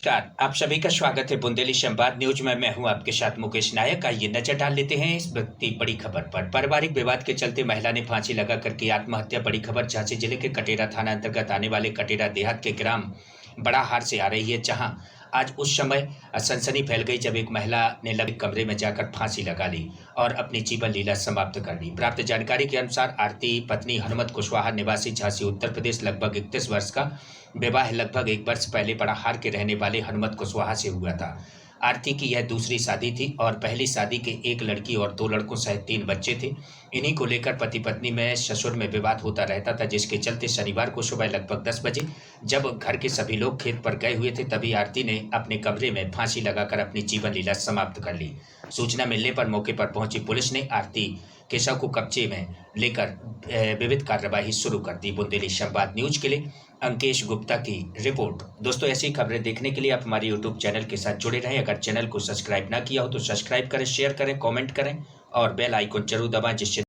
नमस्कार, आप सभी का स्वागत है बुंदेली संवाद न्यूज में। मैं हूं आपके साथ मुकेश नायक। आइए नजर डाल लेते हैं इस वक्त की बड़ी खबर पर। पारिवारिक विवाद के चलते महिला ने फांसी लगाकर की आत्महत्या। बड़ी खबर झांसी जिले के कटेरा थाना अंतर्गत आने वाले कटेरा देहात के ग्राम बड़ाहार से आ रही है, जहां आज उस समय सनसनी फैल गई जब एक महिला ने लगे कमरे में जाकर फांसी लगा ली और अपनी जीवन लीला समाप्त कर ली। प्राप्त जानकारी के अनुसार आरती पत्नी हनुमत कुशवाहा निवासी झांसी उत्तर प्रदेश, लगभग 31 वर्ष का। विवाह लगभग 1 वर्ष पहले बड़ाहार के रहने वाले हनुमत कुशवाहा से हुआ था। आरती की यह दूसरी शादी थी और पहली शादी के 1 लड़की और 2 लड़कों सहित 3 बच्चे थे। इन्हीं को लेकर पति पत्नी में ससुर में विवाद होता रहता था, जिसके चलते शनिवार को सुबह लगभग 10 बजे जब घर के सभी लोग खेत पर गए हुए थे, तभी आरती ने अपने कमरे में फांसी लगाकर अपनी जीवन लीला समाप्त कर ली। सूचना मिलने पर मौके पर पहुंची पुलिस ने आरती के शव को कब्जे में लेकर विविध कार्यवाही शुरू कर दी। बुंदेली संवाद न्यूज के लिए अंकेश गुप्ता की रिपोर्ट। दोस्तों, ऐसी खबरें देखने के लिए आप हमारे यूट्यूब चैनल के साथ जुड़े रहें। अगर चैनल को सब्सक्राइब ना किया हो तो सब्सक्राइब करें, शेयर करें, कमेंट करें और बेल आइकन जरूर दबाएं, जिससे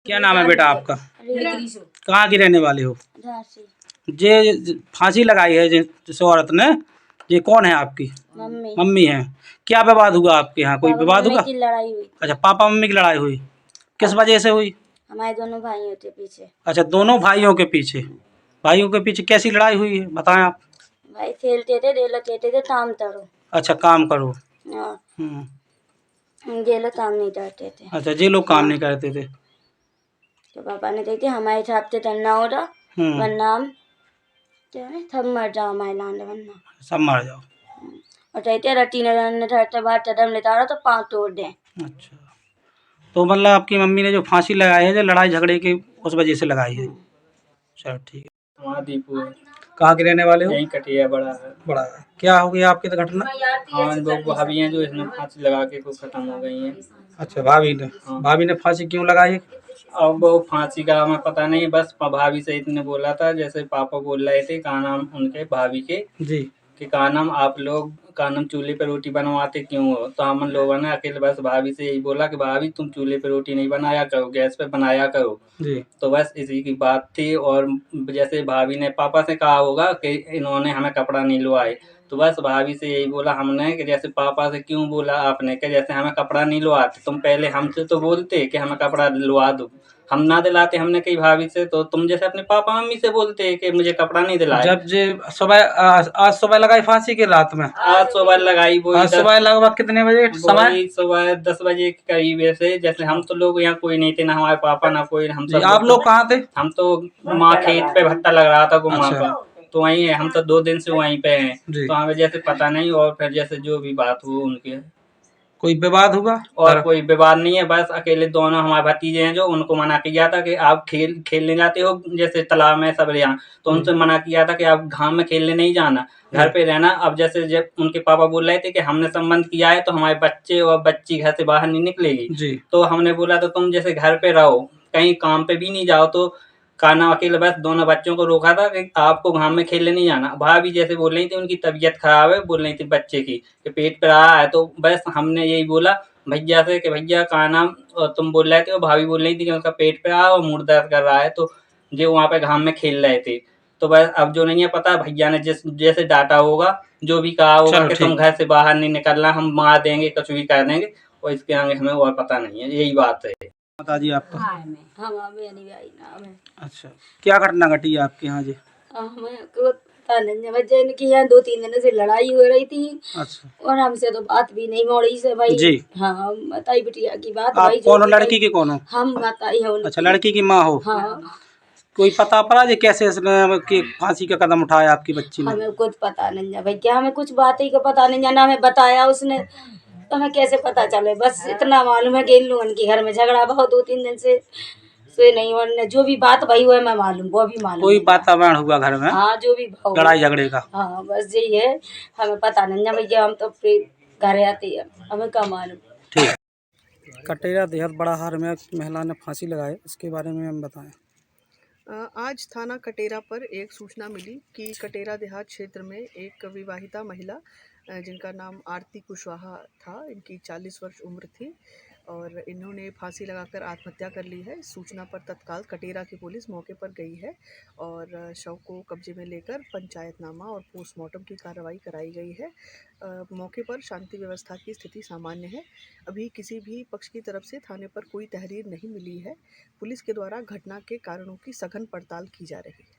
क्या नाम है बेटा आपका? कहाँ की रहने वाले हो? जे फांसी लगाई है जिस औरत ने, ये कौन है आपकी? मम्मी। मम्मी है। क्या विवाद हुआ आपके यहाँ? कोई विवाद हुआ? की लड़ाई हुई। अच्छा, पापा मम्मी की लड़ाई हुई। किस वजह से हुई? हमारे दोनों भाइयों के पीछे। अच्छा, दोनों भाइयों के पीछे। भाइयों के पीछे कैसी लड़ाई हुई है, बताएं आप। भाई खेलते थे, रेला कहते थे काम करो। अच्छा, काम करो। हाँ, हम्म। ये लोग काम नहीं करते थे। अच्छा, जे लोग काम नहीं करते थे। तो पापा ने कहते हमारे हिसाब से करना हो रहा, वरना हम क्या है सब मर जाओ हमारे लाने, वरना सब मर जाओ। और कहते रटी ने धरते बाहर चदम लेता रहा तो पाँव तोड़ दें। अच्छा, तो मतलब आपकी मम्मी ने जो फांसी लगाई है, जो लड़ाई झगड़े की उस वजह से लगाई है। चलो ठीक है। वहाँ दीपू है। कहाँ के रहने वाले हो? यहीं कटिया बड़ा है। बड़ा है। क्या हो गया आपकी तो घटना? हाँ, दो भाभी हैं जो इसमें फांसी लगा के खूब खत्म हो गई हैं। अच्छा, भाभी ने। हाँ। भाभी ने फांसी क्यों लगाई? अब वो फांसी का हमें पता नहीं, बस भाभी से इतने बोला था, जैसे पापा बोल रहे थे का नाम उनके भाभी के जी। कि का नाम आप लोग का नाम चूल्हे पे रोटी बनवाते क्यों हो। तो हम लोगों ने अकेले बस भाभी से यही बोला कि भाभी तुम चूल्हे पे रोटी नहीं बनाया करो, गैस पे बनाया करो। जी। तो बस इसी की बात थी। और जैसे भाभी ने पापा से कहा होगा कि इन्होंने हमें कपड़ा नहीं लुआए, तो बस भाभी से यही बोला हमने कि जैसे पापा से क्यों बोला आपने कि जैसे हमें कपड़ा नहीं लुआते, तुम पहले हमसे तो बोलते कि हमें कपड़ा लुआ दो, हम ना दिलाते। हमने कही भाभी से, तो तुम जैसे अपने पापा मम्मी से बोलते कि मुझे कपड़ा नहीं दिलाए। जब जे सुबह आज सुबह लगाई फांसी की रात में? आज सुबह लगाई। वो आज सुबह लगभग कितने बजे समय? सुबह 10 बजे के करीब ऐसे। जैसे हम तो लोग यहाँ कोई नहीं थे, ना हमारे पापा ना कोई, हम सब आप लोग कहाँ थे? हम तो माँ खेत पे भट्टा लग रहा था गुम्मा अच्छा। का, तो वहीं है। हम तो 2 दिन से वहीं पे हैं, जी। तो हमें जैसे पता नहीं। और फिर जैसे जो भी बात हो उनके, कोई विवाद हुआ? और कोई विवाद नहीं है। बस अकेले दोनों हमारे भतीजे हैं जो उनको मना किया था कि आप खेलने जाते हो जैसे तालाब में सब यहाँ, तो उनसे मना किया था कि आप घाम में खेलने नहीं जाना, घर पे रहना। अब जैसे जब उनके पापा बोल रहे थे कि हमने संबंध किया है तो हमारे बच्चे और बच्ची घर से बाहर नहीं निकलेगी जी। तो हमने बोला तो तुम जैसे घर पे रहो, कहीं काम पे भी नहीं जाओ। तो खाना अकेले बस दोनों बच्चों को रोका था कि आपको घाम में खेलने नहीं जाना। भाभी जैसे बोल रही थी उनकी तबीयत खराब है, बोल रही थी बच्चे की कि पेट पे रहा है, तो बस हमने यही बोला भैया से कि भैया का नाम तुम बोल रहे थे, और भाभी बोल रही थी कि उसका पेट पे रहा है और मुंह दर्द कर रहा है, तो जो वहाँ पे घाम में खेल रहे थे। तो बस अब जो नहीं है पता, भैया ने जैसे डांटा होगा, जो भी कहा होगा कि तुम घर से बाहर नहीं निकलना, हम मार देंगे, कुछ भी कर देंगे, और इसके आगे हमें और पता नहीं है। यही बात है। बता जी आपका। अच्छा, क्या घटना घटी है आपके यहाँ जी? यहाँ 2-3 दिन से लड़ाई हो रही थी। अच्छा। और हमसे तो बात भी नहीं मोड़ी से भाई जी। हाँ, बताई बिटिया की बात। आप भाई कौन हो? लड़की की कौन हो? हम बताई है। अच्छा, लड़की की माँ हो। हाँ, कोई पता पड़ा जी कैसे इसने कि फांसी का कदम उठाया आपकी बच्ची ने? हमें कुछ पता नहीं है भैया, हमें कुछ बात ही का पता नहीं है, ना हमें बताया उसने, तो हमें कैसे पता चले। बस इतना मालूम है कि इन लोगों के घर में झगड़ा बहुत 2-3 दिन से सोए नहीं, और जो भी बात भई हुआ है मैं मालूम, वो भी मालूम कोई है। वातावरण हुआ घर में? हाँ, जो भी भाव लड़ाई झगड़े का? हाँ, बस यही है, हमें पता नहीं है भैया, हम तो फिर घर आते हैं, हमें क्या मालूम। ठीक। कटेरा देहात बड़ाहार में महिला ने फांसी लगाई, इसके बारे में हम बताएं। आज थाना कटेरा पर एक सूचना मिली कि कटेरा देहात क्षेत्र में एक विवाहिता महिला जिनका नाम आरती कुशवाहा था, इनकी 40 वर्ष उम्र थी, और इन्होंने फांसी लगाकर आत्महत्या कर ली है। सूचना पर तत्काल कटेरा की पुलिस मौके पर गई है और शव को कब्जे में लेकर पंचायतनामा और पोस्टमार्टम की कार्रवाई कराई गई है। मौके पर शांति व्यवस्था की स्थिति सामान्य है। अभी किसी भी पक्ष की तरफ से थाने पर कोई तहरीर नहीं मिली है। पुलिस के द्वारा घटना के कारणों की सघन पड़ताल की जा रही है।